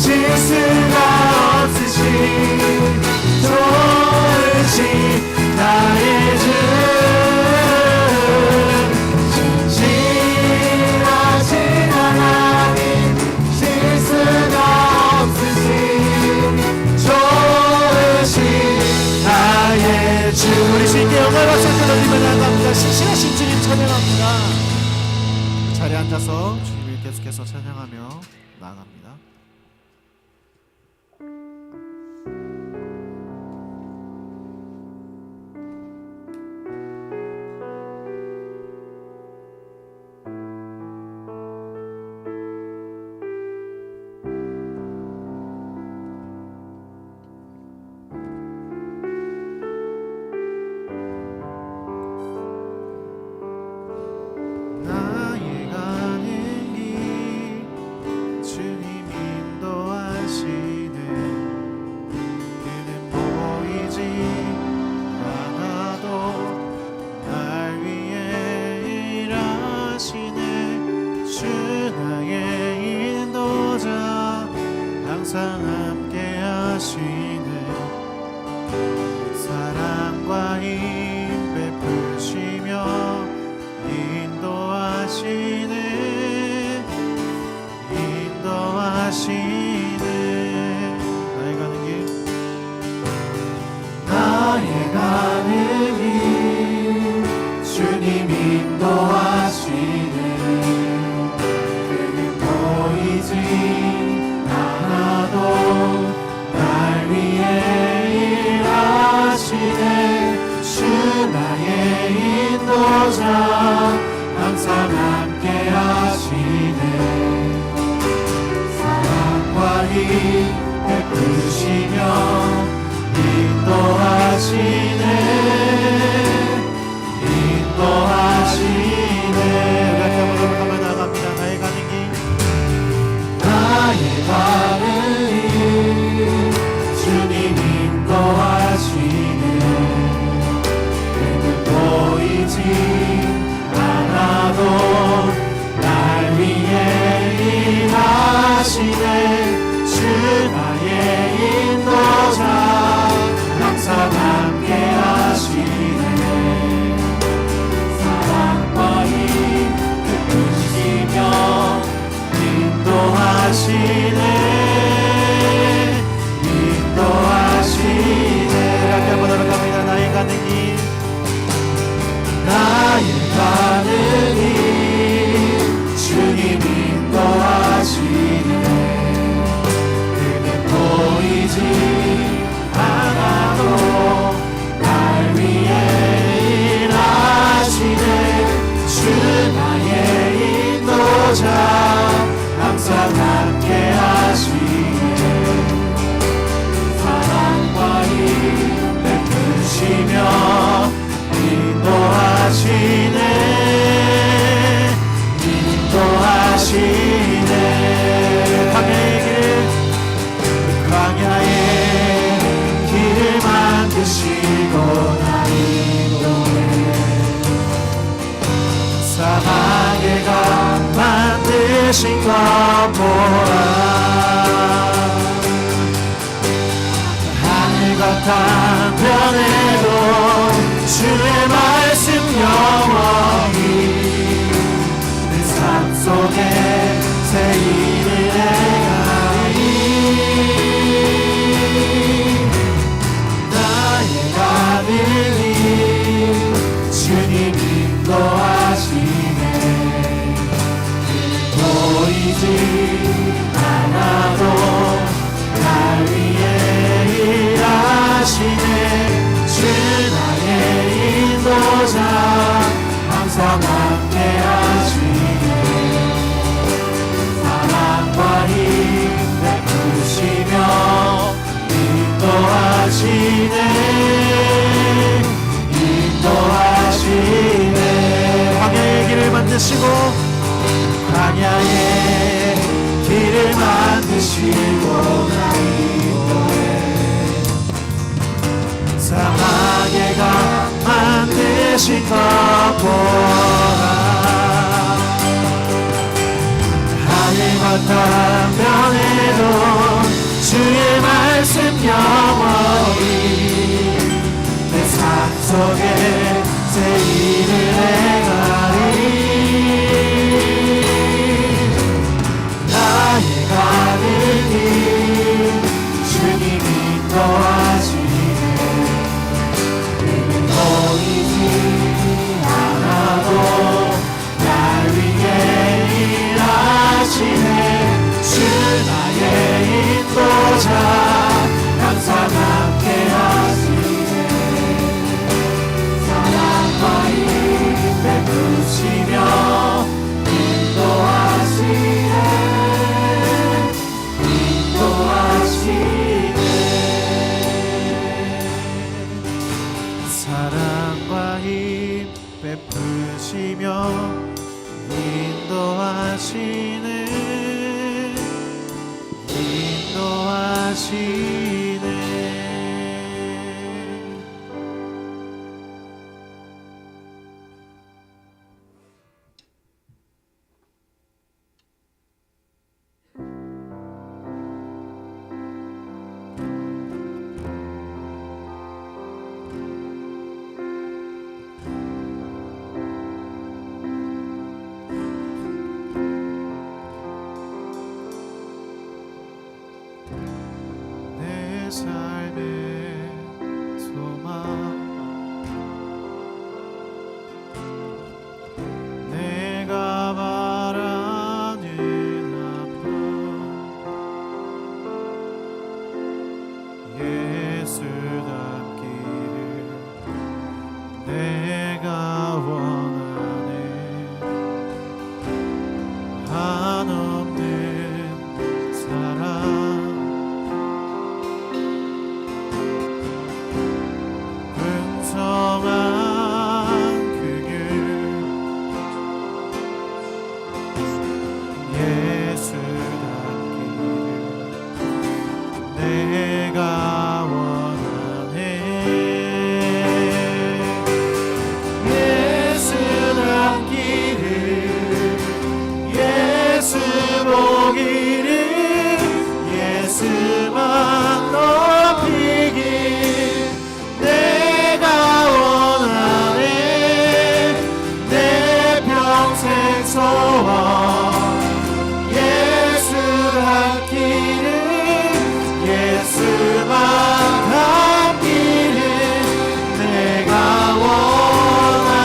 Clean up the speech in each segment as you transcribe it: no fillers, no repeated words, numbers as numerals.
실수가 없으신 좋으신 나의 주 진실하신 하나님 실수가 없으신 좋으신 나의 주 우리 주님께 영광 박수 올리며 나아갑니다. 신실하신 주님 찬양합니다. 자리에 앉아서 주님을 계속해서 찬양하며 나아갑니다. 함께 하시네 사랑과 힘 베푸시며 인도하시네 나의 가는 길 주님 인도하시네 그는 보이지 날 위해 일하시네 주 나의 인도자 항상 함께 하시네 사랑과 힘 베푸시며 인도하시네 가만 나갑니다. 나의 가는 길 주님 인도하시네 그는 보이지 않아도 날 위해 일하시네 주 나의 인도자 항상 함께 하시네 사랑과 힘 베푸시며 인도하시네 나의 가는 길 주님 인도하시네 그는 보이지 않아도 날 위해 일하시네 주 나의 인도자 항상 함께 하시네 사랑과 힘 베푸시며 인도하시네 광야의 길을 만드시고 날 인도해 사막의 강 만드신 것 보라 하늘과 땅 변해도 주의 말씀 영원히 내 삶 속에 새 일을 행하리 나의 가는 길 주님 인도하시네 보이지 않아도 날 위해 일하시네 주 나의 인도자 항상 함께 하시네 사랑과 힘 베푸시며 인도하시네 광야의 길을 만드시고 광야의 길을 만드시고 날 인도해 사막의 강 만드신 것 보라 하늘과 땅 변해도 보자 항상 함께 하시네 사랑과 힘 베푸시며 인도하시네 사랑과 힘 베푸시며 인도하시네 내 삶의 소망 내가 바라는 한분 예수 닮기를 내가 원하네 한없는 사랑 풍성한 긍휼 예수 닮기를 내가 원하네 예수 닮기를 예수 보기를 예수만 높이길 내가 원하네 내 평생 소원 예수 닮기를 예수만 닮기를 내가 원하네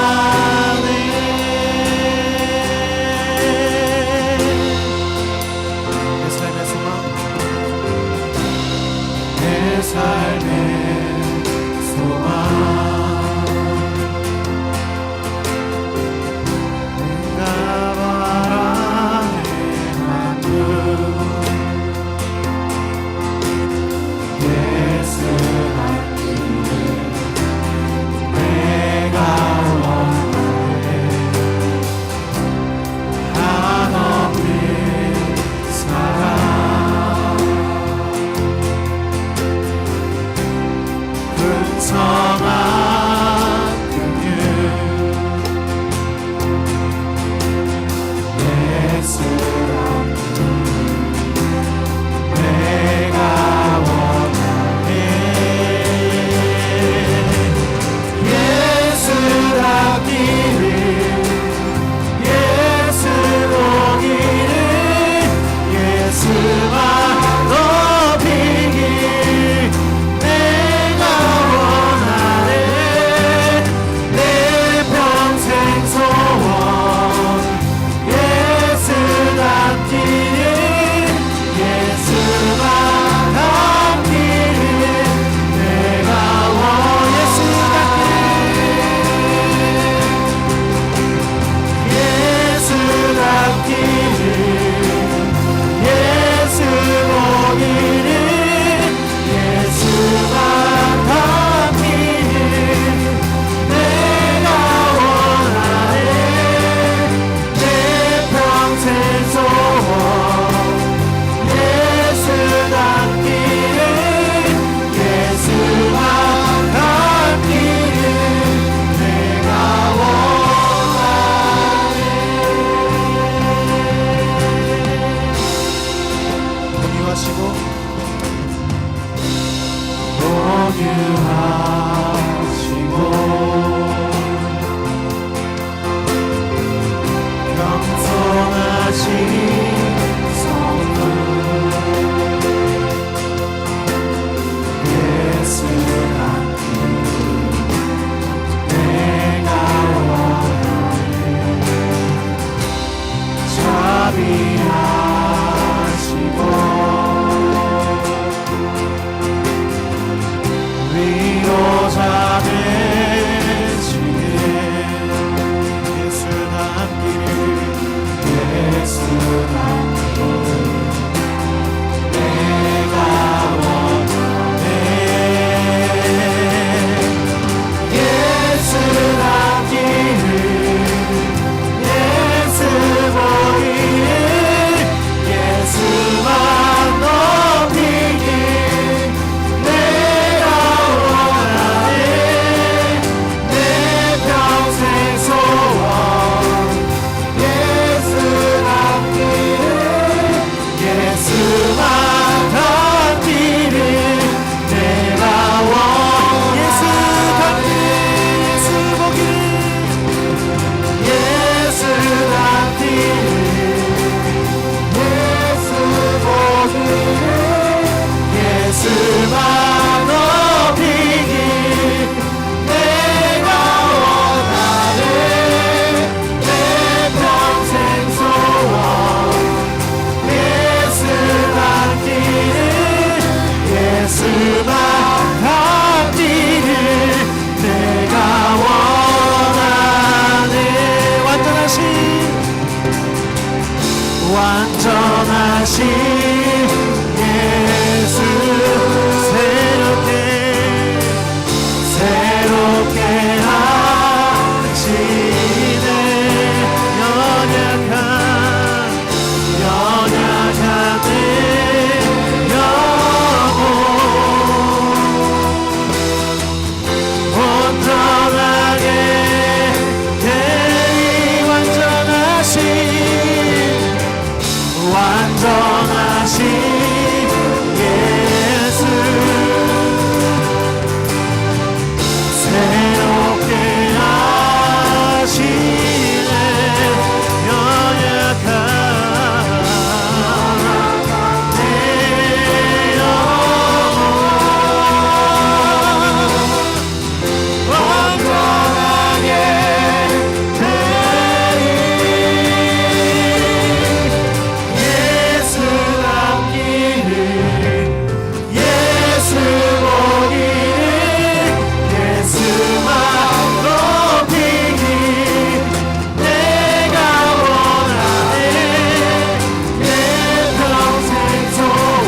내 삶의 소망 내 삶의 소망 내가 바라는 한분 예수 닮기를 내가 원하네 한없는 사랑 풍성한 긍휼 예수 닮기를 내가 원하네 예수 닮기를 예수 보기를 예수만 높이길 내가 원하네 내 평생 소원 예수 닮기를 예수만 닮기를 내가 예수 닮기를 예수 닮기를 예수 보기를 예수만 닮기를 내가 원하네 내 평생 소원 예수 닮기를 예수만 닮기를 내가 원하네 온유하시고 겸손하신 성품 예수 닮기를 내가 원하네 자비하시고 예수 새롭게 하시네 연약한 내 영혼 온전하게 대리 완전하신 예수 새롭게 하시네 연약한 내 영혼 완전하게 되리 예수 남기를 예수 보기를 예수만 높이기 내가 원하네 내 평생 소원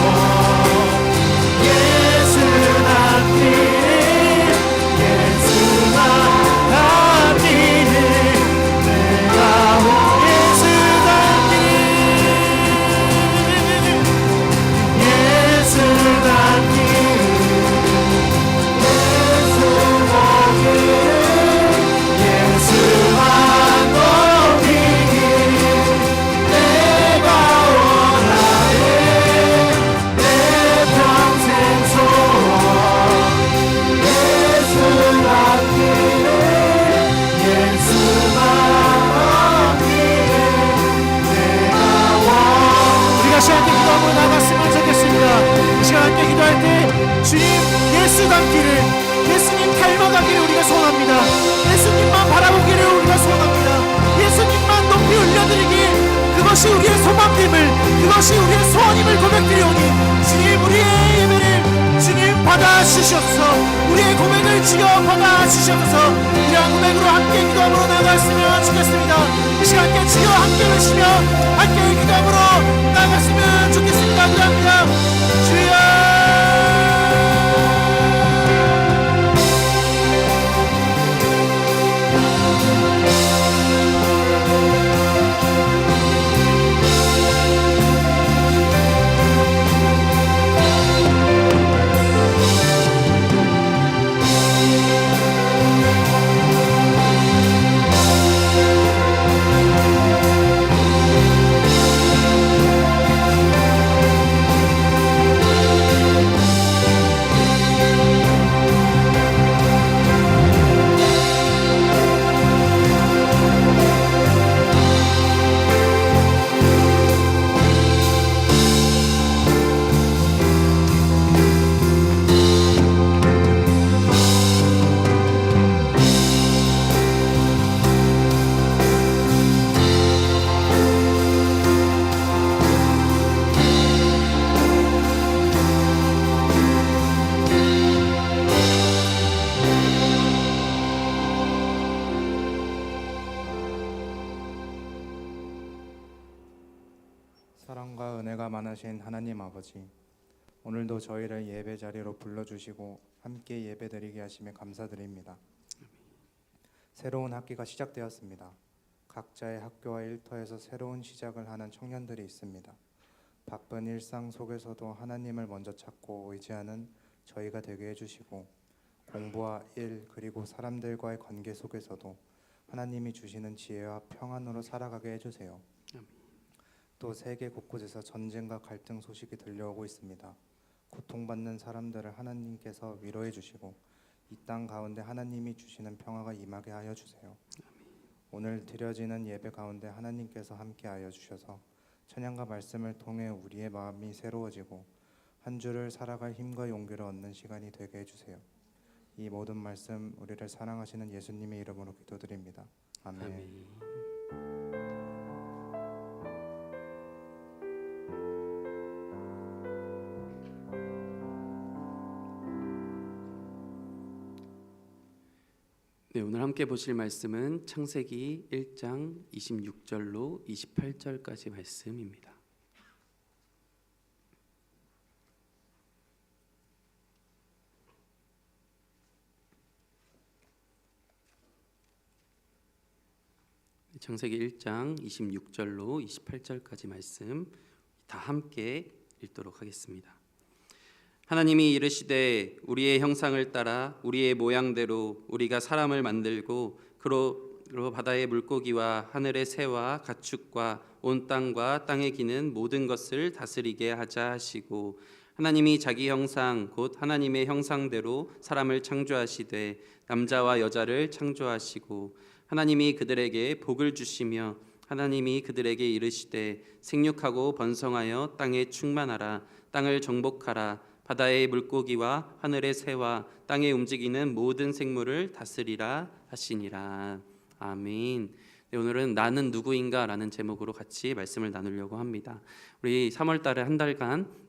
예수 남기를 예수만 남기를 내가 예수 남기를 예수 남기를 예수 보기를 예수만 높이기 내가 원하네 내 평생 소원 예수 남기를 예수만 높이기 내가 우리가 시간 함께 기도하고 나갔으면 좋겠습니다. 이 시간 함께 기도할 때 주님 예수 닮기를 예수님 닮아가기를 우리가 소원합니다. 예수님만 바라보기를 우리가 소원합니다. 예수님만 높이 올려드리기 그것이 우리의 소망임을 그것이 우리의 소원임을 고백드리오니 주님 우리의 예배를 주님 받아주시옵소서 우리의 고백을 지어 받아주시옵소서 이러한 고백으로 함께 기도함으로 나갔으면 좋겠습니다. 이 시간 함께 지어 함께 외치며 함께 기도함으로 나갔으면 좋겠습니다. 기도합니다. 주여 사랑과 은혜가 많으신 하나님 아버지, 오늘도 저희를 예배 자리로 불러주시고 함께 예배드리게 하심에 감사드립니다. 새로운 학기가 시작되었습니다. 각자의 학교와 일터에서 새로운 시작을 하는 청년들이 있습니다. 바쁜 일상 속에서도 하나님을 먼저 찾고 의지하는 저희가 되게 해주시고 공부와 일 그리고 사람들과의 관계 속에서도 하나님이 주시는 지혜와 평안으로 살아가게 해주세요. 또 세계 곳곳에서 전쟁과 갈등 소식이 들려오고 있습니다. 고통받는 사람들을 하나님께서 위로해 주시고 이 땅 가운데 하나님이 주시는 평화가 임하게 하여 주세요. 오늘 드려지는 예배 가운데 하나님께서 함께하여 주셔서 찬양과 말씀을 통해 우리의 마음이 새로워지고 한 주를 살아갈 힘과 용기를 얻는 시간이 되게 해주세요. 이 모든 말씀 우리를 사랑하시는 예수님의 이름으로 기도드립니다. 아멘. 네, 오늘 함께 보실 말씀은 창세기 1장 26절로 28절까지 말씀입니다. 창세기 1장 26절로 28절까지 말씀 다 함께 읽도록 하겠습니다. 하나님이 이르시되 우리의 형상을 따라 우리의 모양대로 우리가 사람을 만들고 그로 바다의 물고기와 하늘의 새와 가축과 온 땅과 땅에 기는 모든 것을 다스리게 하자 하시고 하나님이 자기 형상 곧 하나님의 형상대로 사람을 창조하시되 남자와 여자를 창조하시고 하나님이 그들에게 복을 주시며 하나님이 그들에게 이르시되 생육하고 번성하여 땅에 충만하라 땅을 정복하라 바다의 물고기와 하늘의 새와 땅에 움직이는 모든 생물을 다스리라 하시니라. 아멘. 네, 오늘은 나는 누구인가 라는 제목으로 같이 말씀을 나누려고 합니다. 우리 3월 달에 한 달간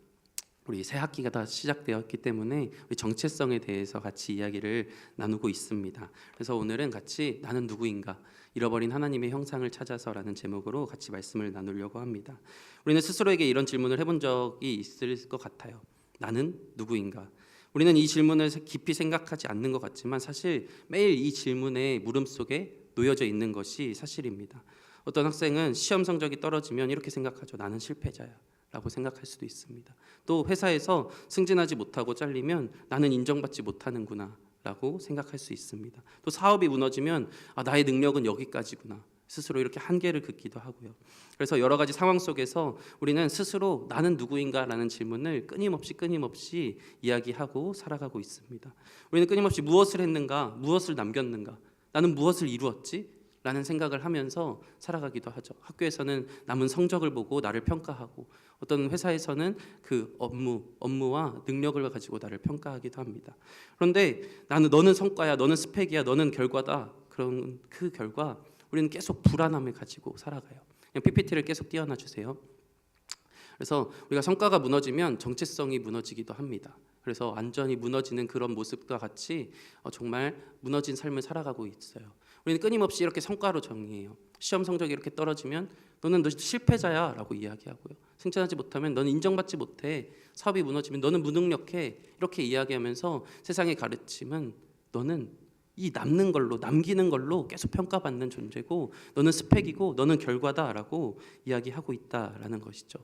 우리 새 학기가 다 시작되었기 때문에 우리 정체성에 대해서 같이 이야기를 나누고 있습니다. 그래서 오늘은 같이 나는 누구인가 잃어버린 하나님의 형상을 찾아서라는 제목으로 같이 말씀을 나누려고 합니다. 우리는 스스로에게 이런 질문을 해본 적이 있을 것 같아요. 나는 누구인가? 우리는 이 질문을 깊이 생각하지 않는 것 같지만 사실 매일 이 질문의 물음 속에 놓여져 있는 것이 사실입니다. 어떤 학생은 시험 성적이 떨어지면 이렇게 생각하죠. 나는 실패자야 라고 생각할 수도 있습니다. 또 회사에서 승진하지 못하고 잘리면 나는 인정받지 못하는구나 라고 생각할 수 있습니다. 또 사업이 무너지면 나의 능력은 여기까지구나 스스로 이렇게 한계를 긋기도 하고요. 그래서 여러 가지 상황 속에서 우리는 스스로 나는 누구인가 라는 질문을 끊임없이 이야기하고 살아가고 있습니다. 우리는 끊임없이 무엇을 했는가, 무엇을 남겼는가, 나는 무엇을 이루었지? 라는 생각을 하면서 살아가기도 하죠. 학교에서는 남은 성적을 보고 나를 평가하고 어떤 회사에서는 그 업무와 능력을 가지고 나를 평가하기도 합니다. 그런데 너는 성과야, 너는 스펙이야, 너는 결과다. 그런 그 결과 우리는 계속 불안함을 가지고 살아가요. 그냥 PPT를 계속 띄워놔 주세요. 그래서 우리가 성과가 무너지면 정체성이 무너지기도 합니다. 그래서 완전히 무너지는 그런 모습과 같이 정말 무너진 삶을 살아가고 있어요. 우리는 끊임없이 이렇게 성과로 정의해요. 시험 성적이 이렇게 떨어지면 너는 실패자야 라고 이야기하고요. 승진하지 못하면 너는 인정받지 못해. 사업이 무너지면 너는 무능력해. 이렇게 이야기하면서 세상의 가르침은 너는 이 남기는 걸로 계속 평가받는 존재고 너는 스펙이고 너는 결과다라고 이야기하고 있다라는 것이죠.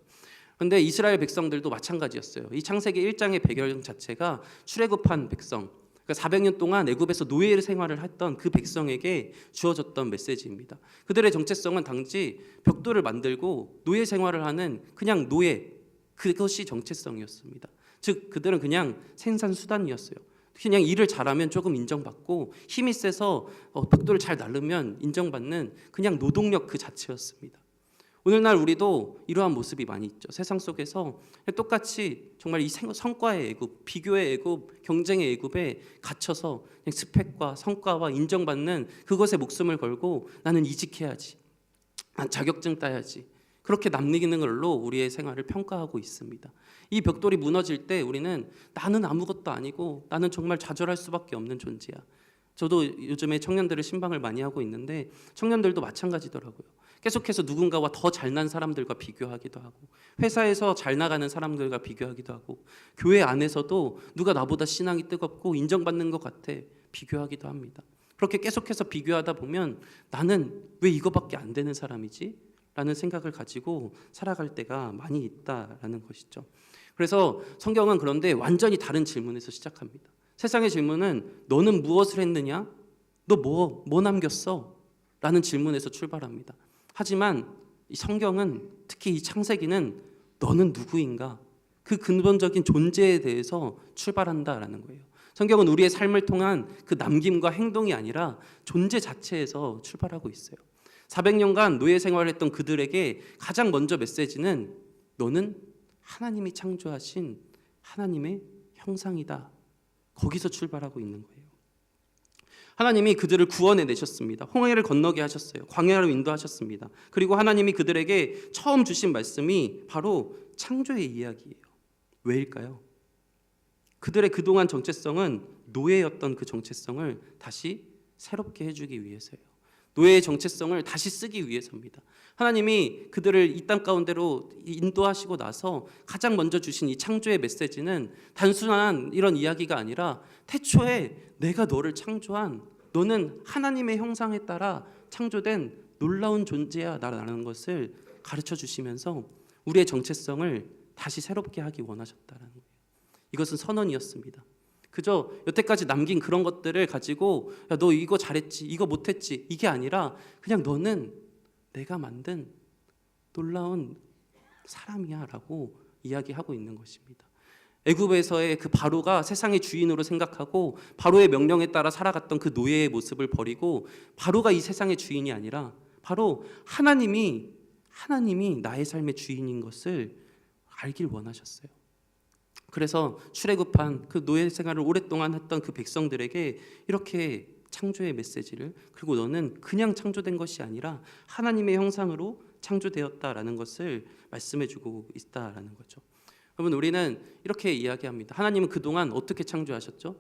그런데 이스라엘 백성들도 마찬가지였어요. 이 창세기 1장의 배경 자체가 출애굽한 백성, 그러니까 400년 동안 애굽에서 노예 생활을 했던 그 백성에게 주어졌던 메시지입니다. 그들의 정체성은 단지 벽돌을 만들고 노예 생활을 하는 그냥 노예, 그것이 정체성이었습니다. 즉 그들은 그냥 생산 수단이었어요. 그냥 일을 잘하면 조금 인정받고 힘이 세서 벽돌을 잘 나르면 인정받는 그냥 노동력 그 자체였습니다. 오늘날 우리도 이러한 모습이 많이 있죠. 세상 속에서 똑같이 정말 이 성과의 애굽, 비교의 애굽, 경쟁의 애굽에 갇혀서 그냥 스펙과 성과와 인정받는 그것에 목숨을 걸고 나는 이직해야지, 난 자격증 따야지, 그렇게 남기는 걸로 우리의 생활을 평가하고 있습니다. 이 벽돌이 무너질 때 우리는 나는 아무것도 아니고 나는 정말 좌절할 수밖에 없는 존재야. 저도 요즘에 청년들을 신방을 많이 하고 있는데 청년들도 마찬가지더라고요. 계속해서 누군가와 더 잘난 사람들과 비교하기도 하고 회사에서 잘 나가는 사람들과 비교하기도 하고 교회 안에서도 누가 나보다 신앙이 뜨겁고 인정받는 것 같아 비교하기도 합니다. 그렇게 계속해서 비교하다 보면 나는 왜 이거밖에 안 되는 사람이지? 라는 생각을 가지고 살아갈 때가 많이 있다라는 것이죠. 그래서 성경은 그런데 완전히 다른 질문에서 시작합니다. 세상의 질문은 너는 무엇을 했느냐? 너 뭐 남겼어? 라는 질문에서 출발합니다. 하지만 이 성경은 특히 이 창세기는 너는 누구인가? 그 근본적인 존재에 대해서 출발한다라는 거예요. 성경은 우리의 삶을 통한 그 남김과 행동이 아니라 존재 자체에서 출발하고 있어요. 400년간 노예 생활을 했던 그들에게 가장 먼저 메시지는 너는 하나님이 창조하신 하나님의 형상이다. 거기서 출발하고 있는 거예요. 하나님이 그들을 구원해 내셨습니다. 홍해를 건너게 하셨어요. 광야로 인도하셨습니다. 그리고 하나님이 그들에게 처음 주신 말씀이 바로 창조의 이야기예요. 왜일까요? 그들의 그동안 정체성은 노예였던 그 정체성을 다시 새롭게 해주기 위해서예요. 노예의 정체성을 다시 쓰기 위해서입니다. 하나님이 그들을 이 땅 가운데로 인도하시고 나서 가장 먼저 주신 이 창조의 메시지는 단순한 이런 이야기가 아니라 태초에 내가 너를 창조한, 너는 하나님의 형상에 따라 창조된 놀라운 존재야 나라는 것을 가르쳐 주시면서 우리의 정체성을 다시 새롭게 하기 원하셨다는 거예요. 이것은 선언이었습니다. 그저 여태까지 남긴 그런 것들을 가지고 야, 너 이거 잘했지, 이거 못했지, 이게 아니라 그냥 너는 내가 만든 놀라운 사람이야 라고 이야기하고 있는 것입니다. 애굽에서의 그 바로가 세상의 주인으로 생각하고 바로의 명령에 따라 살아갔던 그 노예의 모습을 버리고 바로가 이 세상의 주인이 아니라 바로 하나님이 나의 삶의 주인인 것을 알길 원하셨어요. 그래서 출애굽한 그 노예 생활을 오랫동안 했던 그 백성들에게 이렇게 창조의 메시지를, 그리고 너는 그냥 창조된 것이 아니라 하나님의 형상으로 창조되었다라는 것을 말씀해주고 있다라는 거죠. 여러분, 우리는 이렇게 이야기합니다. 하나님은 그동안 어떻게 창조하셨죠?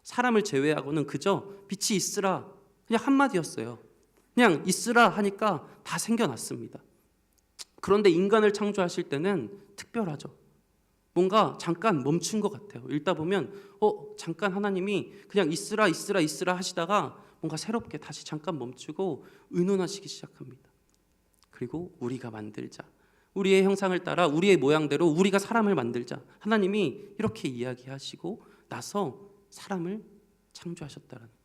사람을 제외하고는 그저 빛이 있으라 그냥 한마디였어요. 그냥 있으라 하니까 다 생겨났습니다. 그런데 인간을 창조하실 때는 특별하죠. 뭔가 잠깐 멈춘 것 같아요. 읽다 보면 잠깐 하나님이 그냥 있으라 하시다가 뭔가 새롭게 다시 잠깐 멈추고 의논하시기 시작합니다. 그리고 우리가 만들자, 우리의 형상을 따라 우리의 모양대로 우리가 사람을 만들자, 하나님이 이렇게 이야기하시고 나서 사람을 창조하셨다는 거예요.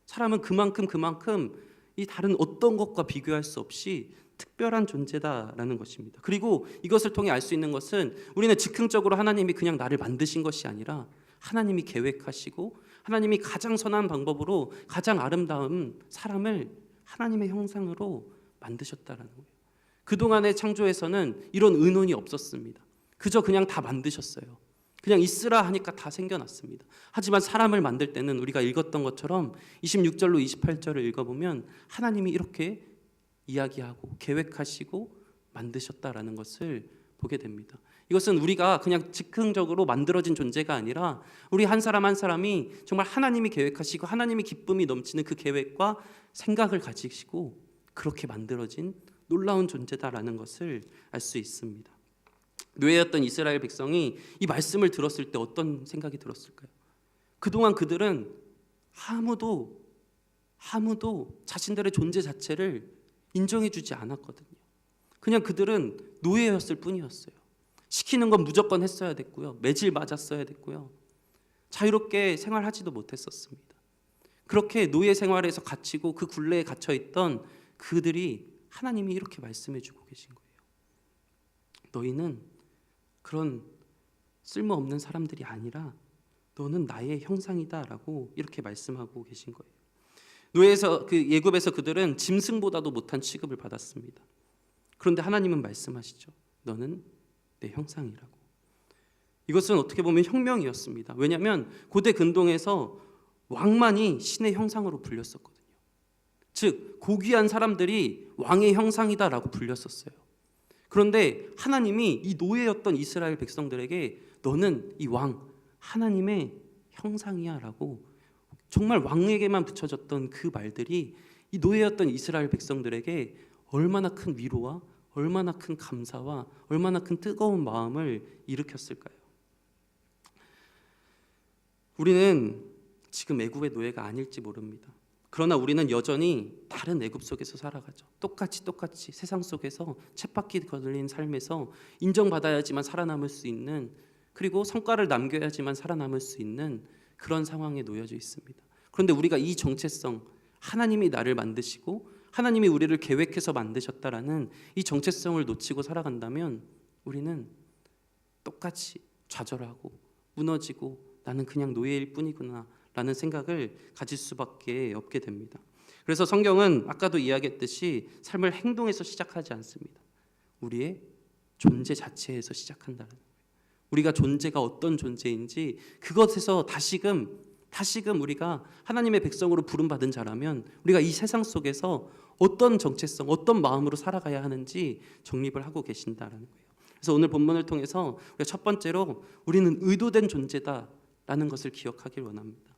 사람은 그만큼 이 다른 어떤 것과 비교할 수 없이 특별한 존재다라는 것입니다. 그리고 이것을 통해 알 수 있는 것은 우리는 즉흥적으로 하나님이 그냥 나를 만드신 것이 아니라 하나님이 계획하시고 하나님이 가장 선한 방법으로 가장 아름다운 사람을 하나님의 형상으로 만드셨다라는 거예요. 그동안의 창조에서는 이런 의논이 없었습니다. 그저 그냥 다 만드셨어요. 그냥 있으라 하니까 다 생겨났습니다. 하지만 사람을 만들 때는 우리가 읽었던 것처럼 26절로 28절을 읽어보면 하나님이 이렇게 이야기하고 계획하시고 만드셨다라는 것을 보게 됩니다. 이것은 우리가 그냥 즉흥적으로 만들어진 존재가 아니라 우리 한 사람 한 사람이 정말 하나님이 계획하시고 하나님이 기쁨이 넘치는 그 계획과 생각을 가지시고 그렇게 만들어진 놀라운 존재다라는 것을 알 수 있습니다. 노예였던 이스라엘 백성이 이 말씀을 들었을 때 어떤 생각이 들었을까요? 그동안 그들은 아무도 자신들의 존재 자체를 인정해주지 않았거든요. 그냥 그들은 노예였을 뿐이었어요. 시키는 건 무조건 했어야 됐고요. 매질 맞았어야 됐고요. 자유롭게 생활하지도 못했었습니다. 그렇게 노예 생활에서 갇히고 그 굴레에 갇혀있던 그들이 하나님이 이렇게 말씀해주고 계신 거예요. 너희는 그런 쓸모없는 사람들이 아니라 너는 나의 형상이다라고 이렇게 말씀하고 계신 거예요. 노예에서 예굽에서 그들은 짐승보다도 못한 취급을 받았습니다. 그런데 하나님은 말씀하시죠. 너는 내 형상이라고. 이것은 어떻게 보면 혁명이었습니다. 왜냐하면 고대 근동에서 왕만이 신의 형상으로 불렸었거든요. 즉 고귀한 사람들이 왕의 형상이다라고 불렸었어요. 그런데 하나님이 이 노예였던 이스라엘 백성들에게 너는 이 왕 하나님의 형상이야라고 정말 왕에게만 붙여졌던 그 말들이 이 노예였던 이스라엘 백성들에게 얼마나 큰 위로와 얼마나 큰 감사와 얼마나 큰 뜨거운 마음을 일으켰을까요? 우리는 지금 애굽의 노예가 아닐지 모릅니다. 그러나 우리는 여전히 다른 애굽 속에서 살아가죠. 똑같이 세상 속에서 쳇바퀴 걸린 삶에서 인정받아야지만 살아남을 수 있는, 그리고 성과를 남겨야지만 살아남을 수 있는 그런 상황에 놓여져 있습니다. 그런데 우리가 이 정체성, 하나님이 나를 만드시고 하나님이 우리를 계획해서 만드셨다라는 이 정체성을 놓치고 살아간다면 우리는 똑같이 좌절하고 무너지고 나는 그냥 노예일 뿐이구나 라는 생각을 가질 수밖에 없게 됩니다. 그래서 성경은 아까도 이야기했듯이 삶을 행동에서 시작하지 않습니다. 우리의 존재 자체에서 시작한다는 거예요. 우리가 존재가 어떤 존재인지 그것에서 다시금 우리가 하나님의 백성으로 부름받은 자라면 우리가 이 세상 속에서 어떤 정체성, 어떤 마음으로 살아가야 하는지 정립을 하고 계신다라는 거예요. 그래서 오늘 본문을 통해서 우리가 첫 번째로 우리는 의도된 존재다라는 것을 기억하길 원합니다.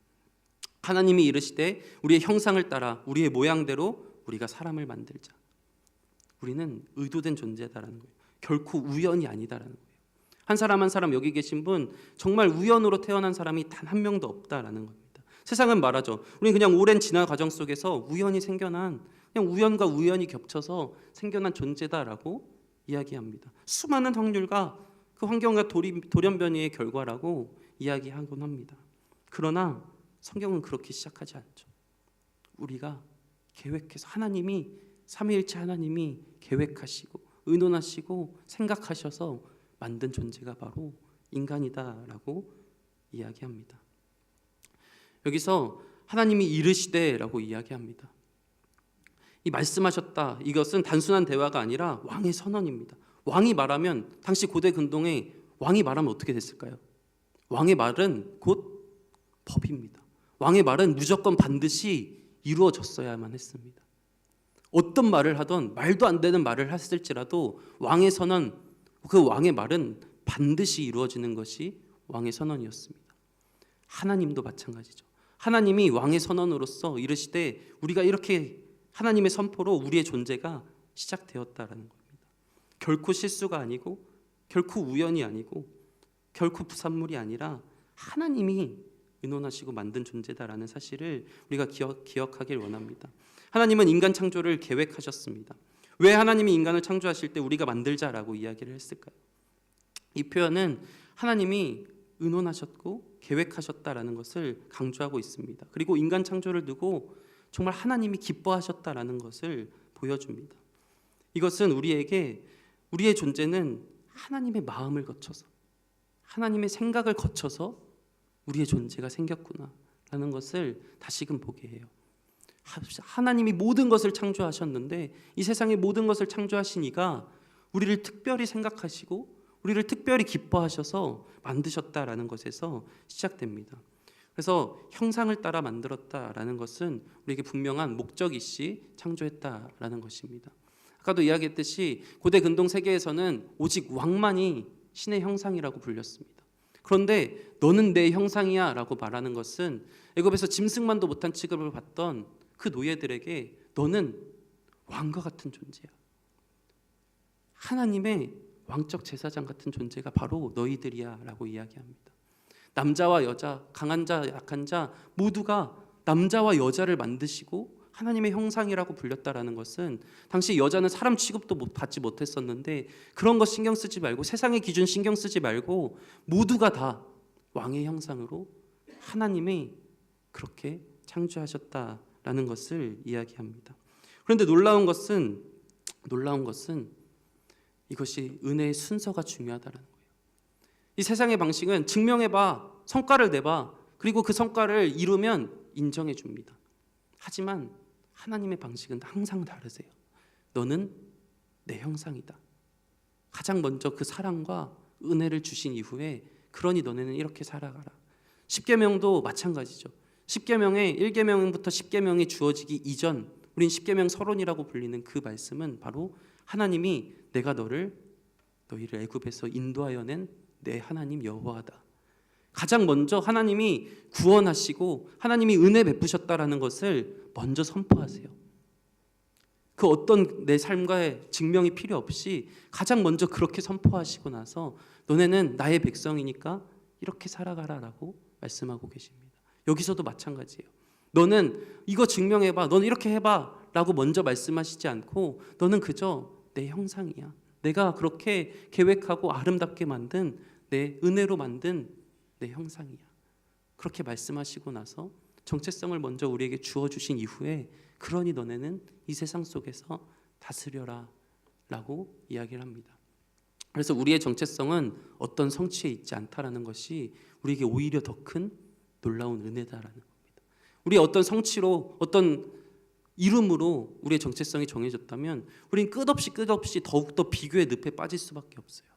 하나님이 이르시되 우리의 형상을 따라 우리의 모양대로 우리가 사람을 만들자. 우리는 의도된 존재다라는 거예요. 결코 우연이 아니다라는 거예요. 한 사람 한 사람 여기 계신 분 정말 우연으로 태어난 사람이 단 한 명도 없다라는 겁니다. 세상은 말하죠. 우리는 그냥 오랜 진화 과정 속에서 우연히 생겨난, 그냥 우연과 우연이 겹쳐서 생겨난 존재다라고 이야기합니다. 수많은 확률과 그 환경과 돌연변이의 결과라고 이야기하곤 합니다. 그러나 성경은 그렇게 시작하지 않죠. 우리가 계획해서, 하나님이, 삼위일체 하나님이 계획하시고 의논하시고 생각하셔서 만든 존재가 바로 인간이다라고 이야기합니다. 여기서 하나님이 이르시되라고 이야기합니다. 이 말씀하셨다, 이것은 단순한 대화가 아니라 왕의 선언입니다. 왕이 말하면, 당시 고대 근동에 왕이 말하면 어떻게 됐을까요? 왕의 말은 곧 법입니다. 왕의 말은 무조건 반드시 이루어졌어야만 했습니다. 어떤 말을 하던, 말도 안 되는 말을 했을지라도 왕의 선언, 그 왕의 말은 반드시 이루어지는 것이 왕의 선언이었습니다. 하나님도 마찬가지죠. 하나님이 왕의 선언으로서 이르시되 우리가 이렇게 하나님의 선포로 우리의 존재가 시작되었다라는 겁니다. 결코 실수가 아니고 결코 우연이 아니고 결코 부산물이 아니라 하나님이 의논하시고 만든 존재다라는 사실을 우리가 기억하길 원합니다. 하나님은 인간 창조를 계획하셨습니다. 왜 하나님이 인간을 창조하실 때 우리가 만들자라고 이야기를 했을까요? 이 표현은 하나님이 의논하셨고 계획하셨다라는 것을 강조하고 있습니다. 그리고 인간 창조를 두고 정말 하나님이 기뻐하셨다라는 것을 보여줍니다. 이것은 우리에게 우리의 존재는 하나님의 마음을 거쳐서, 하나님의 생각을 거쳐서 우리의 존재가 생겼구나라는 것을 다시금 보게 해요. 하나님이 모든 것을 창조하셨는데 이 세상의 모든 것을 창조하신 이가 우리를 특별히 생각하시고 우리를 특별히 기뻐하셔서 만드셨다라는 것에서 시작됩니다. 그래서 형상을 따라 만들었다라는 것은 우리에게 분명한 목적이시 창조했다라는 것입니다. 아까도 이야기했듯이 고대 근동 세계에서는 오직 왕만이 신의 형상이라고 불렸습니다. 그런데 너는 내 형상이야 라고 말하는 것은 애굽에서 짐승만도 못한 취급을 받던 그 노예들에게 너는 왕과 같은 존재야. 하나님의 왕적 제사장 같은 존재가 바로 너희들이야 라고 이야기합니다. 남자와 여자, 강한 자, 약한 자 모두가 남자와 여자를 만드시고 하나님의 형상이라고 불렸다라는 것은 당시 여자는 사람 취급도 받지 못했었는데 그런 거 신경 쓰지 말고 세상의 기준 신경 쓰지 말고 모두가 다 왕의 형상으로 하나님이 그렇게 창조하셨다라는 것을 이야기합니다. 그런데 놀라운 것은 이것이 은혜의 순서가 중요하다는 거예요. 이 세상의 방식은 증명해봐, 성과를 내봐, 그리고 그 성과를 이루면 인정해 줍니다. 하지만 하나님의 방식은 항상 다르세요. 너는 내 형상이다. 가장 먼저 그 사랑과 은혜를 주신 이후에 그러니 너네는 이렇게 살아가라. 십계명도 마찬가지죠. 십계명의 1계명부터 10계명이 주어지기 이전 우린 십계명 서론이라고 불리는 그 말씀은 바로 하나님이 내가 너희를 애굽에서 인도하여 낸 내 하나님 여호와다. 가장 먼저 하나님이 구원하시고 하나님이 은혜 베푸셨다라는 것을 먼저 선포하세요. 그 어떤 내 삶과의 증명이 필요 없이 가장 먼저 그렇게 선포하시고 나서 너네는 나의 백성이니까 이렇게 살아가라라고 말씀하고 계십니다. 여기서도 마찬가지예요. 너는 이거 증명해봐, 너는 이렇게 해봐 라고 먼저 말씀하시지 않고 너는 그저 내 형상이야. 내가 그렇게 계획하고 아름답게 만든 내 은혜로 만든 내 형상이야. 그렇게 말씀하시고 나서 정체성을 먼저 우리에게 주어주신 이후에 그러니 너네는 이 세상 속에서 다스려라 라고 이야기를 합니다. 그래서 우리의 정체성은 어떤 성취에 있지 않다라는 것이 우리에게 오히려 더 큰 놀라운 은혜다라는 겁니다. 우리의 어떤 성취로 어떤 이름으로 우리의 정체성이 정해졌다면 우리는 끝없이 더욱더 비교의 늪에 빠질 수밖에 없어요.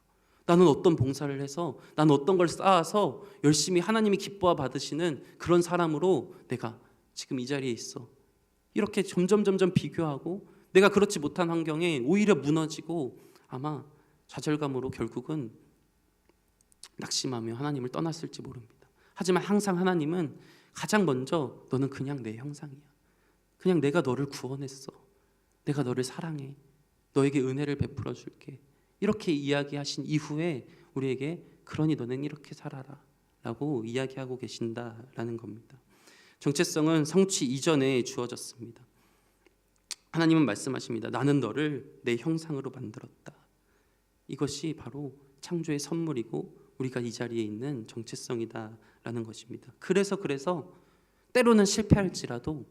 나는 어떤 봉사를 해서 나는 어떤 걸 쌓아서 열심히 하나님이 기뻐 받으시는 그런 사람으로 내가 지금 이 자리에 있어. 이렇게 점점 비교하고 내가 그렇지 못한 환경에 오히려 무너지고 아마 좌절감으로 결국은 낙심하며 하나님을 떠났을지 모릅니다. 하지만 항상 하나님은 가장 먼저 너는 그냥 내 형상이야. 그냥 내가 너를 구원했어. 내가 너를 사랑해. 너에게 은혜를 베풀어 줄게. 이렇게 이야기하신 이후에 우리에게 그러니 너는 이렇게 살아라 라고 이야기하고 계신다라는 겁니다. 정체성은 성취 이전에 주어졌습니다. 하나님은 말씀하십니다. 나는 너를 내 형상으로 만들었다. 이것이 바로 창조의 선물이고 우리가 이 자리에 있는 정체성이다라는 것입니다. 그래서 때로는 실패할지라도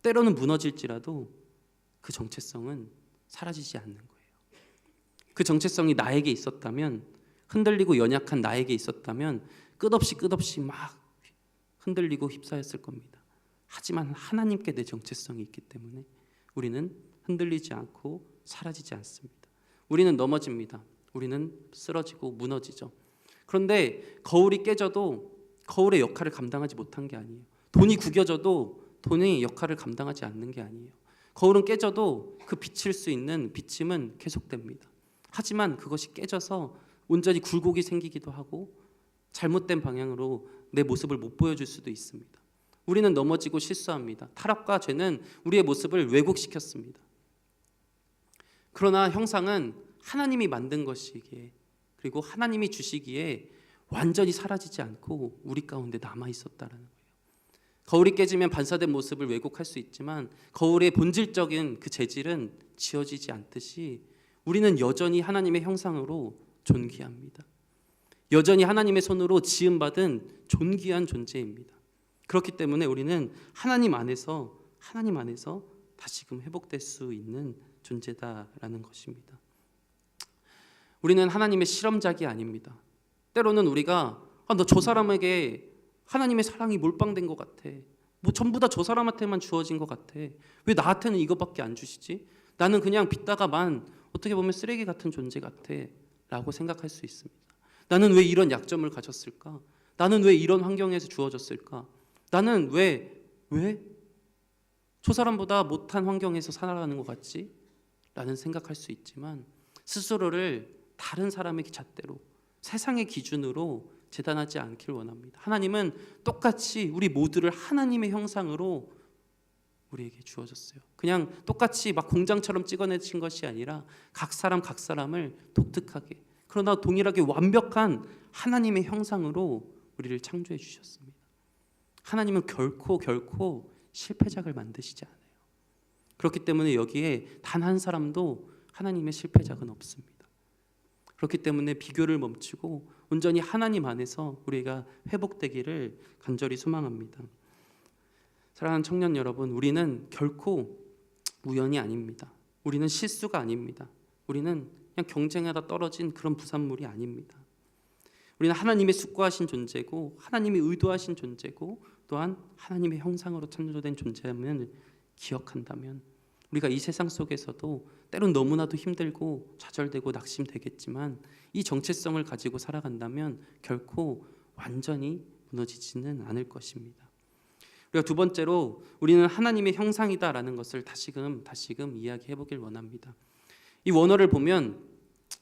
때로는 무너질지라도 그 정체성은 사라지지 않는 거예요. 그 정체성이 나에게 있었다면, 흔들리고 연약한 나에게 있었다면 끝없이 막 흔들리고 휩싸였을 겁니다. 하지만 하나님께 내 정체성이 있기 때문에 우리는 흔들리지 않고 사라지지 않습니다. 우리는 넘어집니다. 우리는 쓰러지고 무너지죠. 그런데 거울이 깨져도 거울의 역할을 감당하지 못한 게 아니에요. 돈이 구겨져도 돈의 역할을 감당하지 않는 게 아니에요. 거울은 깨져도 그 비칠 수 있는 비침은 계속됩니다. 하지만 그것이 깨져서 온전히 굴곡이 생기기도 하고 잘못된 방향으로 내 모습을 못 보여줄 수도 있습니다. 우리는 넘어지고 실수합니다. 타락과 죄는 우리의 모습을 왜곡시켰습니다. 그러나 형상은 하나님이 만든 것이기에, 그리고 하나님이 주시기에 완전히 사라지지 않고 우리 가운데 남아 있었다라는 거예요. 거울이 깨지면 반사된 모습을 왜곡할 수 있지만 거울의 본질적인 그 재질은 지워지지 않듯이 우리는 여전히 하나님의 형상으로 존귀합니다. 여전히 하나님의 손으로 지음받은 존귀한 존재입니다. 그렇기 때문에 우리는 하나님 안에서 다시금 회복될 수 있는 존재다라는 것입니다. 우리는 하나님의 실험작이 아닙니다. 때로는 우리가 너 저 사람에게 하나님의 사랑이 몰빵된 것 같아. 뭐 전부 다 저 사람한테만 주어진 것 같아. 왜 나한테는 이것밖에 안 주시지? 나는 그냥 빗다가만 어떻게 보면 쓰레기 같은 존재 같아 라고 생각할 수 있습니다. 나는 왜 이런 약점을 가졌을까? 나는 왜 이런 환경에서 주어졌을까? 나는 왜 저 사람보다 못한 환경에서 살아가는 것 같지? 라는 생각할 수 있지만 스스로를 다른 사람의 잣대로, 세상의 기준으로 재단하지 않길 원합니다. 하나님은 똑같이 우리 모두를 하나님의 형상으로 우리에게 주어졌어요. 그냥 똑같이 막 공장처럼 찍어내신 것이 아니라 각 사람을 독특하게, 그러나 동일하게 완벽한 하나님의 형상으로 우리를 창조해 주셨습니다. 하나님은 결코 실패작을 만드시지 않아요. 그렇기 때문에 여기에 단 한 사람도 하나님의 실패작은 없습니다. 그렇기 때문에 비교를 멈추고 온전히 하나님 안에서 우리가 회복되기를 간절히 소망합니다. 사랑하는 청년 여러분, 우리는 결코 우연이 아닙니다. 우리는 실수가 아닙니다. 우리는 그냥 경쟁하다 떨어진 그런 부산물이 아닙니다. 우리는 하나님의 숙고하신 존재고 하나님이 의도하신 존재고 또한 하나님의 형상으로 창조된 존재임을 기억한다면 우리가 이 세상 속에서도 때론 너무나도 힘들고 좌절되고 낙심되겠지만 이 정체성을 가지고 살아간다면 결코 완전히 무너지지는 않을 것입니다. 우리가 두 번째로 우리는 하나님의 형상이다라는 것을 다시금 이야기해 보길 원합니다. 이 원어를 보면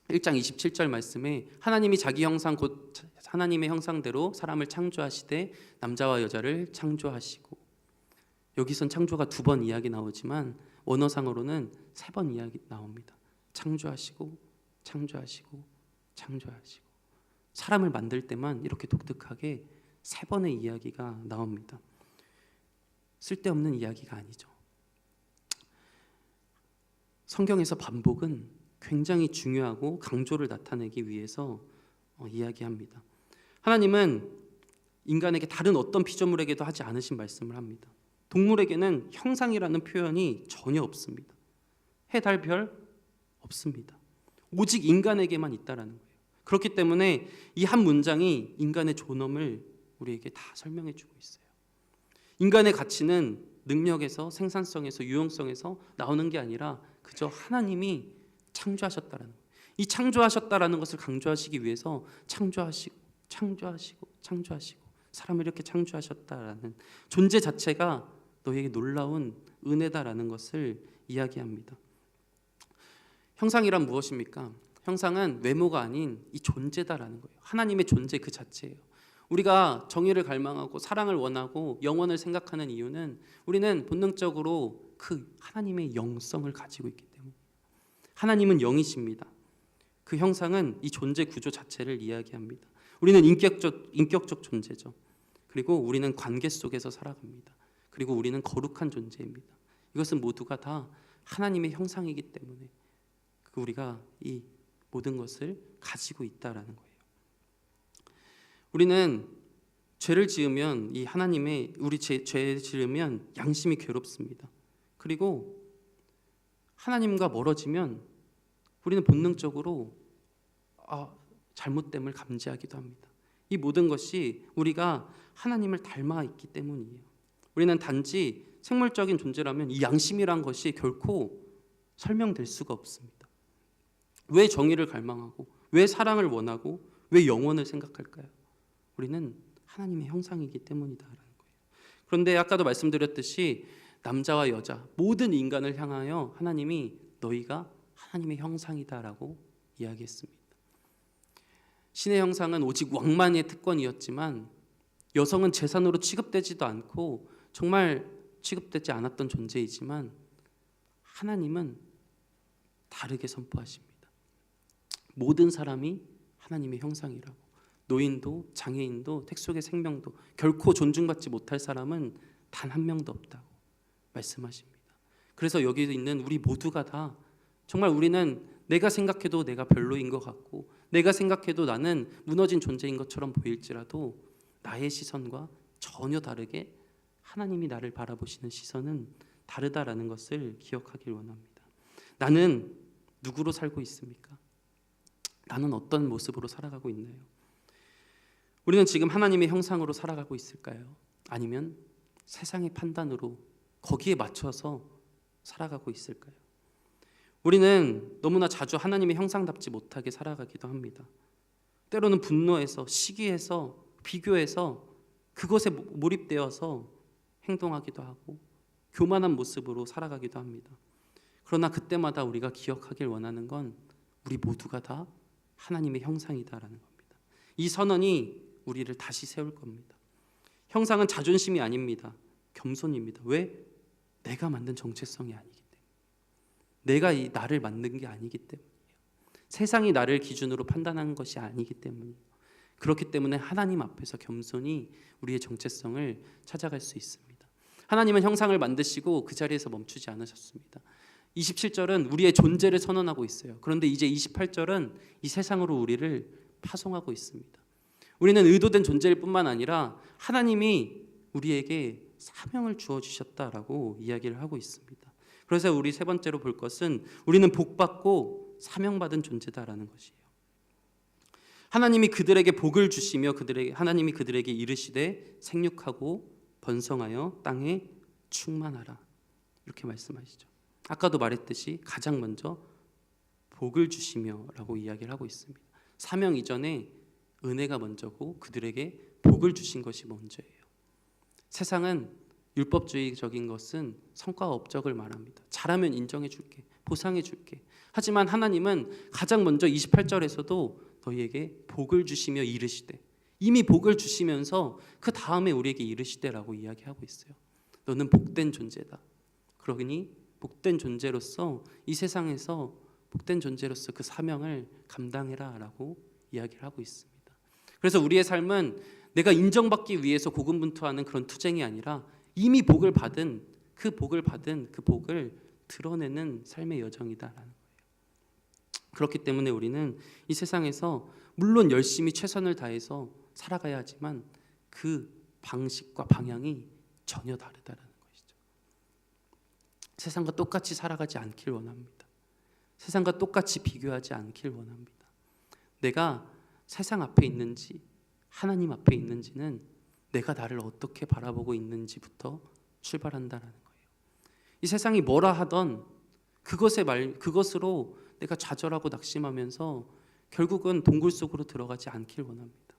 1장 27절 말씀에 하나님이 자기 형상 곧 하나님의 형상대로 사람을 창조하시되 남자와 여자를 창조하시고, 여기선 창조가 두 번 이야기 나오지만 원어상으로는 세 번 이야기 나옵니다. 창조하시고 사람을 만들 때만 이렇게 독특하게 세 번의 이야기가 나옵니다. 쓸데없는 이야기가 아니죠. 성경에서 반복은 굉장히 중요하고 강조를 나타내기 위해서 이야기합니다. 하나님은 인간에게 다른 어떤 피조물에게도 하지 않으신 말씀을 합니다. 동물에게는 형상이라는 표현이 전혀 없습니다. 해, 달, 별 없습니다. 오직 인간에게만 있다라는 거예요. 그렇기 때문에 이 한 문장이 인간의 존엄을 우리에게 다 설명해 주고 있어요. 인간의 가치는 능력에서, 생산성에서, 유용성에서 나오는 게 아니라 그저 하나님이 창조하셨다라는 거예요. 이 창조하셨다라는 것을 강조하시기 위해서 창조하시고 사람을 이렇게 창조하셨다라는 존재 자체가 너에게 놀라운 은혜다라는 것을 이야기합니다. 형상이란 무엇입니까? 형상은 외모가 아닌 이 존재다라는 거예요. 하나님의 존재 그 자체예요. 우리가 정의를 갈망하고 사랑을 원하고 영원을 생각하는 이유는 우리는 본능적으로 그 하나님의 영성을 가지고 있기 때문에, 하나님은 영이십니다. 그 형상은 이 존재 구조 자체를 이야기합니다. 우리는 인격적 존재죠. 그리고 우리는 관계 속에서 살아갑니다. 그리고 우리는 거룩한 존재입니다. 이것은 모두가 다 하나님의 형상이기 때문에 우리가 이 모든 것을 가지고 있다라는 거예요. 우리는 죄를 지으면 이 하나님의 우리 죄를 지으면 양심이 괴롭습니다. 그리고 하나님과 멀어지면 우리는 본능적으로 잘못됨을 감지하기도 합니다. 이 모든 것이 우리가 하나님을 닮아 있기 때문이에요. 우리는 단지 생물적인 존재라면 이 양심이란 것이 결코 설명될 수가 없습니다. 왜 정의를 갈망하고 왜 사랑을 원하고 왜 영원을 생각할까요? 우리는 하나님의 형상이기 때문이다라는 거예요. 그런데 아까도 말씀드렸듯이 남자와 여자 모든 인간을 향하여 하나님이 너희가 하나님의 형상이다라고 이야기했습니다. 신의 형상은 오직 왕만의 특권이었지만 여성은 재산으로 취급되지도 않고 정말 취급되지 않았던 존재이지만 하나님은 다르게 선포하십니다. 모든 사람이 하나님의 형상이라고. 노인도 장애인도 택속의 생명도 결코 존중받지 못할 사람은 단 한 명도 없다고 말씀하십니다. 그래서 여기 있는 우리 모두가 다 정말 우리는 내가 생각해도 내가 별로인 것 같고 내가 생각해도 나는 무너진 존재인 것처럼 보일지라도 나의 시선과 전혀 다르게 하나님이 나를 바라보시는 시선은 다르다라는 것을 기억하길 원합니다. 나는 누구로 살고 있습니까? 나는 어떤 모습으로 살아가고 있나요? 우리는 지금 하나님의 형상으로 살아가고 있을까요? 아니면 세상의 판단으로 거기에 맞춰서 살아가고 있을까요? 우리는 너무나 자주 하나님의 형상답지 못하게 살아가기도 합니다. 때로는 분노해서 시기해서 비교해서 그것에 몰입되어서 행동하기도 하고 교만한 모습으로 살아가기도 합니다. 그러나 그때마다 우리가 기억하길 원하는 건 우리 모두가 다 하나님의 형상이다라는 겁니다. 이 선언이 우리를 다시 세울 겁니다. 형상은 자존심이 아닙니다. 겸손입니다. 왜? 내가 만든 정체성이 아니기 때문에. 내가 나를 만든 게 아니기 때문이에요. 세상이 나를 기준으로 판단하는 것이 아니기 때문이에요. 그렇기 때문에 하나님 앞에서 겸손히 우리의 정체성을 찾아갈 수 있습니다. 하나님은 형상을 만드시고 그 자리에서 멈추지 않으셨습니다. 27절은 우리의 존재를 선언하고 있어요. 그런데 이제 28절은 이 세상으로 우리를 파송하고 있습니다. 우리는 의도된 존재일 뿐만 아니라 하나님이 우리에게 사명을 주어주셨다라고 이야기를 하고 있습니다. 그래서 우리 세 번째로 볼 것은 우리는 복받고 사명받은 존재다라는 것이에요. 하나님이 그들에게 복을 주시며 하나님이 그들에게 이르시되 생육하고 번성하여 땅에 충만하라 이렇게 말씀하시죠. 아까도 말했듯이 가장 먼저 복을 주시며 라고 이야기를 하고 있습니다. 사명 이전에 은혜가 먼저고 그들에게 복을 주신 것이 먼저예요. 세상은 율법주의적인 것은 성과와 업적을 말합니다. 잘하면 인정해 줄게, 보상해 줄게. 하지만 하나님은 가장 먼저 28절에서도 너희에게 복을 주시며 이르시되, 이미 복을 주시면서 그 다음에 우리에게 이르시되라고 이야기하고 있어요. 너는 복된 존재다. 그러니 복된 존재로서 이 세상에서 복된 존재로서 그 사명을 감당해라 라고 이야기를 하고 있습니다. 그래서 우리의 삶은 내가 인정받기 위해서 고군분투하는 그런 투쟁이 아니라 이미 복을 받은 그 복을 드러내는 삶의 여정이다라는 거예요. 그렇기 때문에 우리는 이 세상에서 물론 열심히 최선을 다해서 살아가야 하지만 그 방식과 방향이 전혀 다르다라는 것이죠. 세상과 똑같이 살아가지 않길 원합니다. 세상과 똑같이 비교하지 않길 원합니다. 내가 세상 앞에 있는지 하나님 앞에 있는지는 내가 나를 어떻게 바라보고 있는지부터 출발한다라는 거예요. 이 세상이 뭐라 하던 그것으로 내가 좌절하고 낙심하면서 결국은 동굴 속으로 들어가지 않길 원합니다.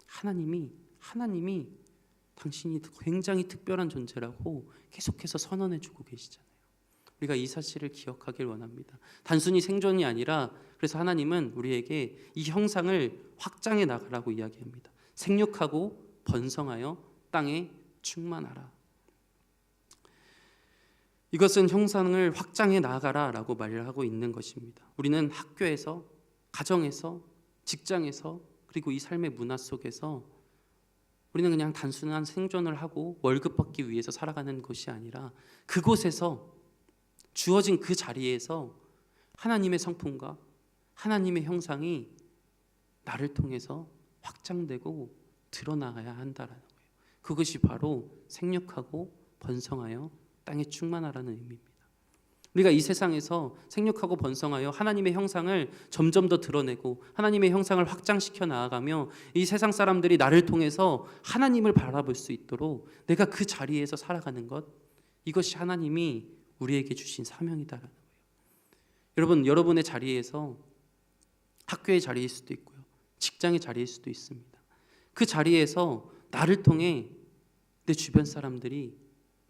하나님이 당신이 굉장히 특별한 존재라고 계속해서 선언해주고 계시잖아요. 우리가 이 사실을 기억하길 원합니다. 단순히 생존이 아니라 그래서 하나님은 우리에게 이 형상을 확장해 나가라고 이야기합니다. 생육하고 번성하여 땅에 충만하라. 이것은 형상을 확장해 나가라라고 말을 하고 있는 것입니다. 우리는 학교에서, 가정에서, 직장에서 그리고 이 삶의 문화 속에서 우리는 우리는 그냥 단순한 생존을 하고 월급 받기 위해서 살아가는 것이 아니라 그곳에서 주어진 그 자리에서 하나님의 성품과 하나님의 형상이 나를 통해서 확장되고 드러나야 한다라는 거예요. 그것이 바로 생육하고 번성하여 땅에 충만하라는 의미입니다. 우리가 이 세상에서 생육하고 번성하여 하나님의 형상을 점점 더 드러내고 하나님의 형상을 확장시켜 나아가며 이 세상 사람들이 나를 통해서 하나님을 바라볼 수 있도록 내가 그 자리에서 살아가는 것, 이것이 하나님이 우리에게 주신 사명이다라는 거예요. 여러분, 여러분의 자리에서 학교의 자리일 수도 있고요, 직장의 자리일 수도 있습니다. 그 자리에서 나를 통해 내 주변 사람들이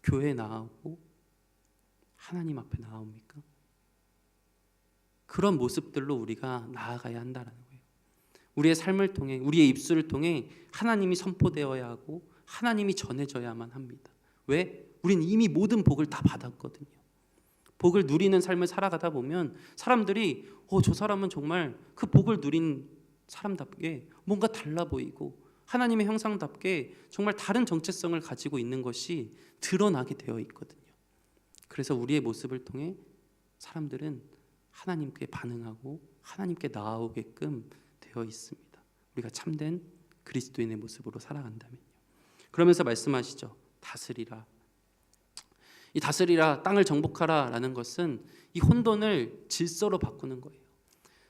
교회에 나오고 하나님 앞에 나옵니까? 그런 모습들로 우리가 나아가야 한다는 거예요. 우리의 삶을 통해, 우리의 입술을 통해 하나님이 선포되어야 하고 하나님이 전해져야만 합니다. 왜? 우린 이미 모든 복을 다 받았거든요. 복을 누리는 삶을 살아가다 보면 사람들이 저 사람은 정말 그 복을 누린 사람답게 뭔가 달라 보이고 하나님의 형상답게 정말 다른 정체성을 가지고 있는 것이 드러나게 되어 있거든요. 그래서 우리의 모습을 통해 사람들은 하나님께 반응하고 하나님께 나아오게끔 되어 있습니다. 우리가 참된 그리스도인의 모습으로 살아간다면요. 그러면서 말씀하시죠. 다스리라. 이 다스리라, 땅을 정복하라라는 것은 이 혼돈을 질서로 바꾸는 거예요.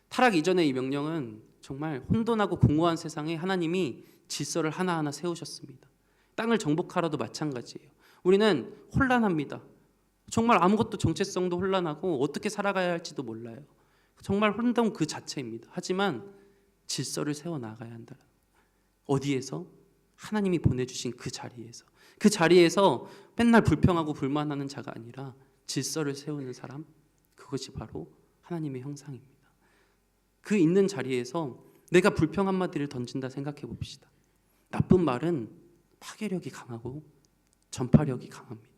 타락 이전의 이 명령은 정말 혼돈하고 공허한 세상에 하나님이 질서를 하나하나 세우셨습니다. 땅을 정복하라도 마찬가지예요. 우리는 혼란합니다. 정말 아무것도 정체성도 혼란하고 어떻게 살아가야 할지도 몰라요. 정말 혼돈 그 자체입니다. 하지만 질서를 세워나가야 한다. 어디에서? 하나님이 보내주신 그 자리에서. 그 자리에서 맨날 불평하고 불만하는 자가 아니라 질서를 세우는 사람, 그것이 바로 하나님의 형상입니다. 그 있는 자리에서 내가 불평 한마디를 던진다 생각해 봅시다. 나쁜 말은 파괴력이 강하고 전파력이 강합니다.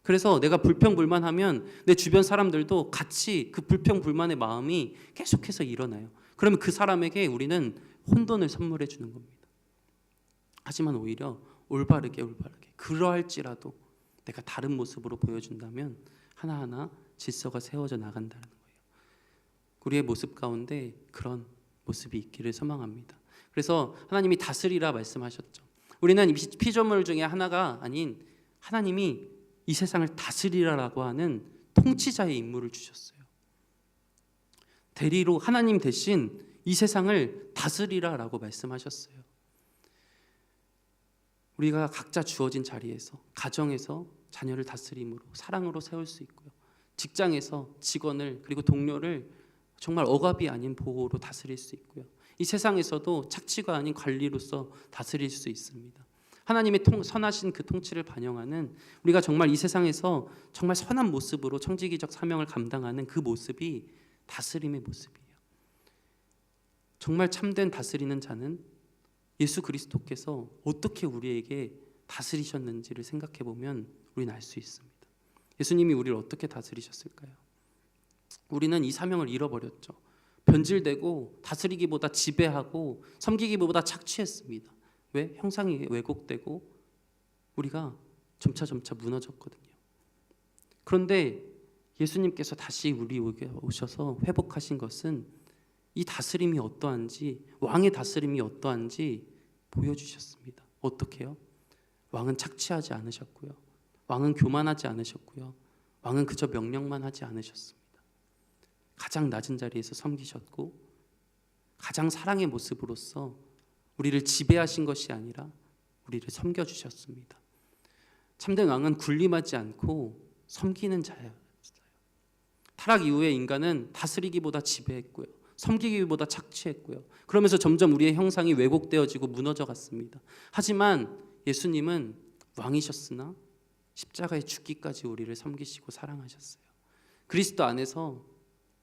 그래서 내가 불평불만하면 내 주변 사람들도 같이 그 불평불만의 마음이 계속해서 일어나요. 그러면 그 사람에게 우리는 혼돈을 선물해 주는 겁니다. 하지만 오히려 올바르게 그러할지라도 내가 다른 모습으로 보여준다면 하나하나 질서가 세워져 나간다는 거예요. 우리의 모습 가운데 그런 모습이 있기를 소망합니다. 그래서 하나님이 다스리라 말씀하셨죠. 우리는 이 피조물 중에 하나가 아닌 하나님이 이 세상을 다스리라라고 하는 통치자의 임무를 주셨어요. 대리로 하나님 대신 이 세상을 다스리라라고 말씀하셨어요. 우리가 각자 주어진 자리에서, 가정에서 자녀를 다스림으로, 사랑으로 세울 수 있고요. 직장에서 직원을, 그리고 동료를 정말 억압이 아닌 보호로 다스릴 수 있고요. 이 세상에서도 착취가 아닌 관리로서 다스릴 수 있습니다. 하나님의 선하신 그 통치를 반영하는, 우리가 정말 이 세상에서 정말 선한 모습으로 청지기적 사명을 감당하는 그 모습이 다스림의 모습이에요. 정말 참된 다스리는 자는 예수 그리스도께서 어떻게 우리에게 다스리셨는지를 생각해 보면 우리는 알 수 있습니다. 예수님이 우리를 어떻게 다스리셨을까요? 우리는 이 사명을 잃어버렸죠. 변질되고 다스리기보다 지배하고 섬기기보다 착취했습니다. 왜? 형상이 왜곡되고 우리가 점차 무너졌거든요. 그런데 예수님께서 다시 우리에게 오셔서 회복하신 것은 이 다스림이 어떠한지, 왕의 다스림이 어떠한지 보여주셨습니다. 어떻게요? 왕은 착취하지 않으셨고요. 왕은 교만하지 않으셨고요. 왕은 그저 명령만 하지 않으셨습니다. 가장 낮은 자리에서 섬기셨고 가장 사랑의 모습으로서 우리를 지배하신 것이 아니라 우리를 섬겨주셨습니다. 참된 왕은 군림하지 않고 섬기는 자였어요. 타락 이후에 인간은 다스리기보다 지배했고요. 섬기기보다 착취했고요. 그러면서 점점 우리의 형상이 왜곡되어지고 무너져 갔습니다. 하지만 예수님은 왕이셨으나 십자가에 죽기까지 우리를 섬기시고 사랑하셨어요. 그리스도 안에서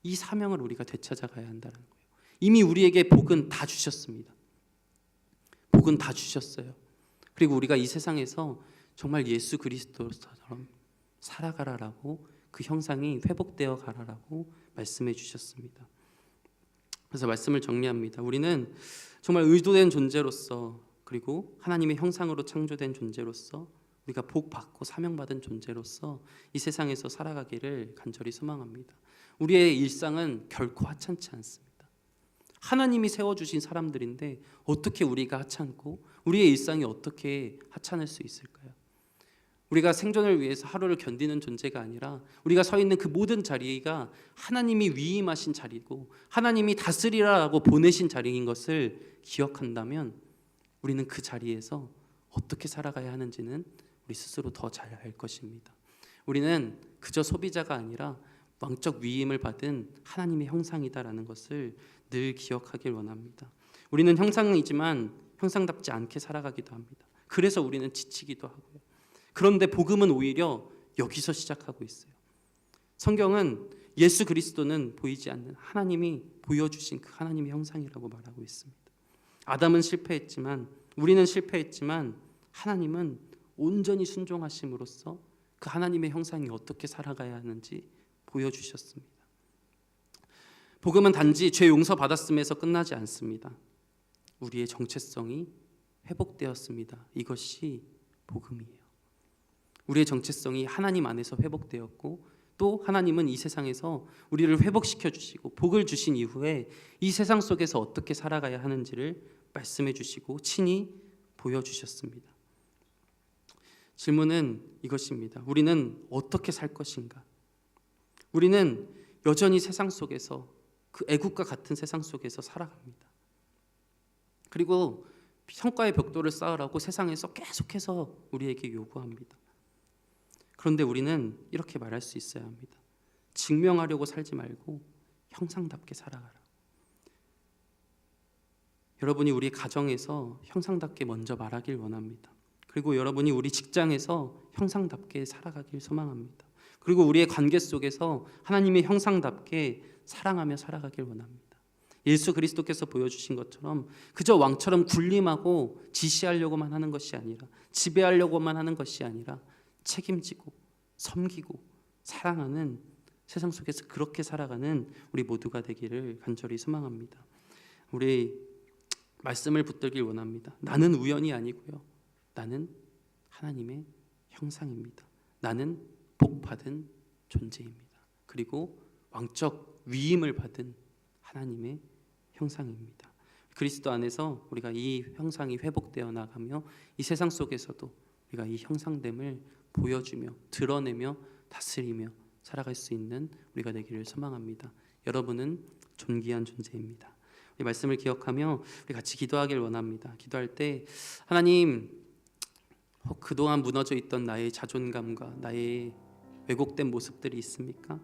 이 사명을 우리가 되찾아가야 한다는 거예요. 이미 우리에게 복은 다 주셨습니다. 복은 다 주셨어요. 그리고 우리가 이 세상에서 정말 예수 그리스도처럼 살아가라라고, 그 형상이 회복되어 가라라고 말씀해 주셨습니다. 그래서 말씀을 정리합니다. 우리는 정말 의도된 존재로서 그리고 하나님의 형상으로 창조된 존재로서 우리가 복 받고 사명받은 존재로서 이 세상에서 살아가기를 간절히 소망합니다. 우리의 일상은 결코 하찮지 않습니다. 하나님이 세워주신 사람들인데 어떻게 우리가 하찮고 우리의 일상이 어떻게 하찮을 수 있을까요? 우리가 생존을 위해서 하루를 견디는 존재가 아니라 우리가 서 있는 그 모든 자리가 하나님이 위임하신 자리고 하나님이 다스리라고 보내신 자리인 것을 기억한다면 우리는 그 자리에서 어떻게 살아가야 하는지는 우리 스스로 더 잘 알 것입니다. 우리는 그저 소비자가 아니라 왕적 위임을 받은 하나님의 형상이다라는 것을 늘 기억하길 원합니다. 우리는 형상이지만 형상답지 않게 살아가기도 합니다. 그래서 우리는 지치기도 하고요. 그런데 복음은 오히려 여기서 시작하고 있어요. 성경은 예수 그리스도는 보이지 않는 하나님이 보여주신 그 하나님의 형상이라고 말하고 있습니다. 아담은 실패했지만 우리는 실패했지만 하나님은 온전히 순종하심으로써 그 하나님의 형상이 어떻게 살아가야 하는지 보여주셨습니다. 복음은 단지 죄 용서 받았음에서 끝나지 않습니다. 우리의 정체성이 회복되었습니다. 이것이 복음이에요. 우리의 정체성이 하나님 안에서 회복되었고 또 하나님은 이 세상에서 우리를 회복시켜 주시고 복을 주신 이후에 이 세상 속에서 어떻게 살아가야 하는지를 말씀해 주시고 친히 보여주셨습니다. 질문은 이것입니다. 우리는 어떻게 살 것인가? 우리는 여전히 세상 속에서 그 애국과 같은 세상 속에서 살아갑니다. 그리고 성과의 벽돌을 쌓으라고 세상에서 계속해서 우리에게 요구합니다. 그런데 우리는 이렇게 말할 수 있어야 합니다. 증명하려고 살지 말고 형상답게 살아가라. 여러분이 우리 가정에서 형상답게 먼저 말하길 원합니다. 그리고 여러분이 우리 직장에서 형상답게 살아가길 소망합니다. 그리고 우리의 관계 속에서 하나님의 형상답게 사랑하며 살아가길 원합니다. 예수 그리스도께서 보여주신 것처럼 그저 왕처럼 군림하고 지시하려고만 하는 것이 아니라 지배하려고만 하는 것이 아니라 책임지고 섬기고 사랑하는 세상 속에서 그렇게 살아가는 우리 모두가 되기를 간절히 소망합니다. 우리 말씀을 붙들길 원합니다. 나는 우연이 아니고요. 나는 하나님의 형상입니다. 나는 복받은 존재입니다. 그리고 왕적 위임을 받은 하나님의 형상입니다. 그리스도 안에서 우리가 이 형상이 회복되어 나가며 이 세상 속에서도 우리가 이 형상됨을 보여주며 드러내며 다스리며 살아갈 수 있는 우리가 되기를 소망합니다. 여러분은 존귀한 존재입니다. 이 말씀을 기억하며 우리 같이 기도하길 원합니다. 기도할 때 하나님, 그동안 무너져 있던 나의 자존감과 나의 왜곡된 모습들이 있습니까?